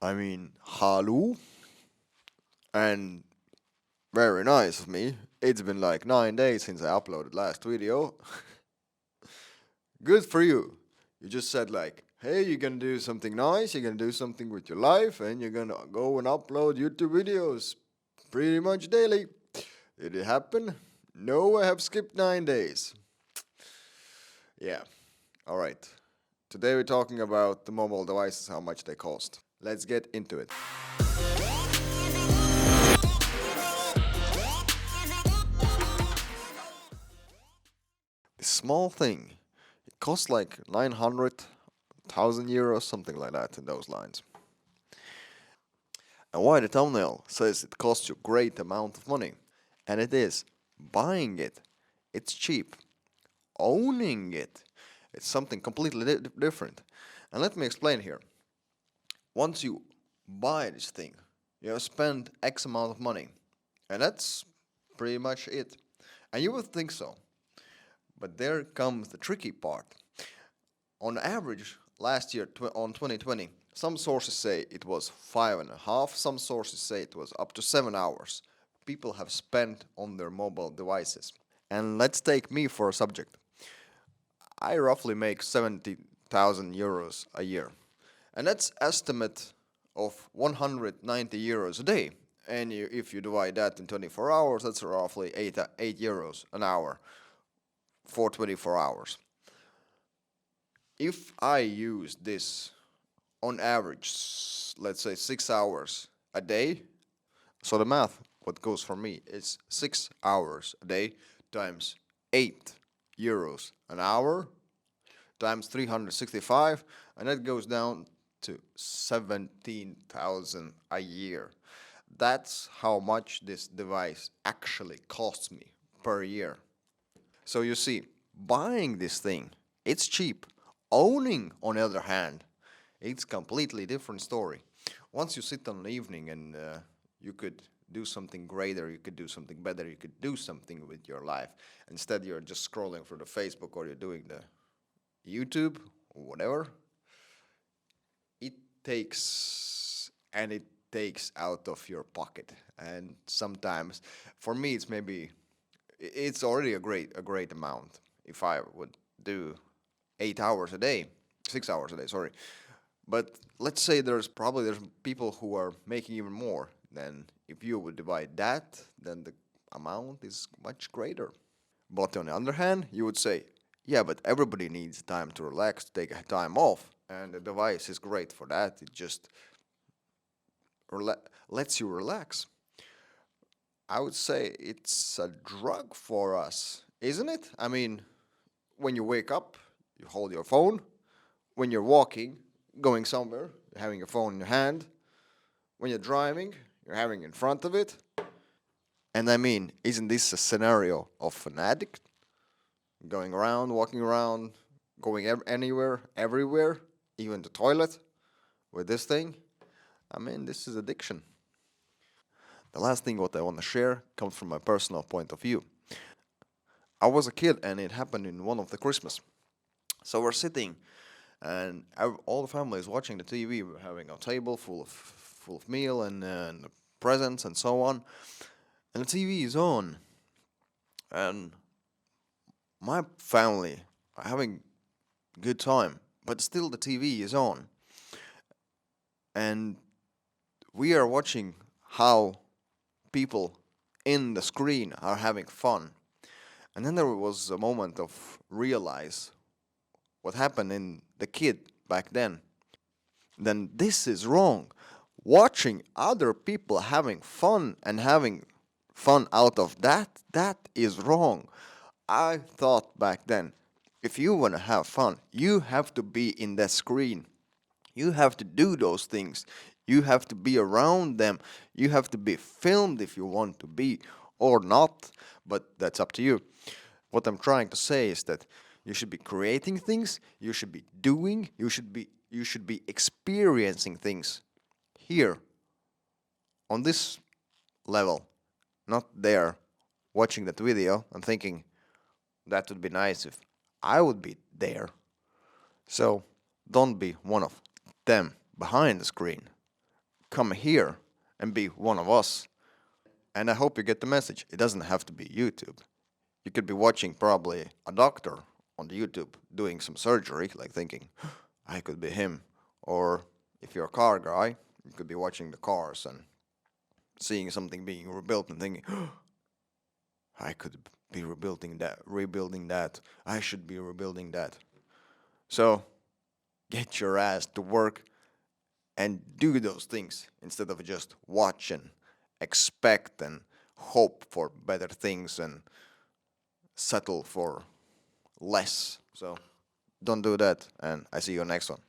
Hello, and very nice of me. It's been like 9 days since I uploaded last video. Good for you. You just said like, hey, you're gonna do something nice, you're gonna do something with your life, and you're gonna go and upload YouTube videos pretty much daily. Did it happen? No, I have skipped 9 days. Yeah, alright. Today we're talking about the mobile devices, how much they cost. Let's get into it. This small thing, it costs like 900,000 euros, something like that in those lines. And why the thumbnail says it costs you great amount of money. And it is. Buying it, it's cheap. Owning it, it's something completely different. And let me explain here. Once you buy this thing, you have spent X amount of money. And that's pretty much it. And you would think so. But there comes the tricky part. On average, last year on 2020, some sources say it was 5.5, some sources say it was up to 7 hours people have spent on their mobile devices. And let's take me for a subject. I roughly make 70,000 euros a year. And that's estimate of 190 euros a day. And if you divide that in 24 hours, that's roughly 8 euros an hour for 24 hours. If I use this on average, let's say 6 hours a day, so the math, what goes for me is 6 hours a day times 8 euros an hour times 365, and that goes down to 17,000 a year. That's how much this device actually costs me per year. So you see, buying this thing, it's cheap. Owning, on the other hand, it's completely different story. Once you sit on the evening and you could do something greater, you could do something better, you could do something with your life. Instead, you're just scrolling through the Facebook or you're doing the YouTube or whatever. It takes out of your pocket, and sometimes, for me, it's already a great amount if I would do 8 hours a day, 6 hours a day, sorry. But let's say there's people who are making even more. Then if you would divide that, then the amount is much greater. But on the other hand, you would say, yeah, but everybody needs time to relax, to take a time off, and the device is great for that. It just lets you relax. I would say it's a drug for us, isn't it? When you wake up, you hold your phone. When you're walking, going somewhere, you're having your phone in your hand. When you're driving, you're having in front of it. And isn't this a scenario of an addict? Going around, walking around, going anywhere, everywhere, even the toilet with this thing? This is addiction. The last thing what I want to share comes from my personal point of view. I was a kid and it happened in one of the Christmas. So we're sitting and all the family is watching the TV. We're having a table full of meal and presents and so on. And the TV is on. And my family are having good time, but still the TV is on. And we are watching how people in the screen are having fun. And then there was a moment of realize what happened in the kid back then. Then this is wrong. Watching other people having fun and having fun out of that is wrong. I thought back then, if you want to have fun, you have to be in that screen. You have to do those things. You have to be around them. You have to be filmed if you want to be or not, but that's up to you. What I'm trying to say is that you should be creating things, you should be doing, you should be experiencing things here on this level, not there watching that video and thinking that would be nice if I would be there. So don't be one of them behind the screen. come here and be one of us. And I hope you get the message. It doesn't have to be YouTube. You could be watching probably a doctor on the YouTube doing some surgery, like thinking, I could be him. Or if you're a car guy, you could be watching the cars and seeing something being rebuilt and thinking, I could be rebuilding that. I should be rebuilding that. So get your ass to work and do those things instead of just watch and expect and hope for better things and settle for less. So don't do that, and I see you next one.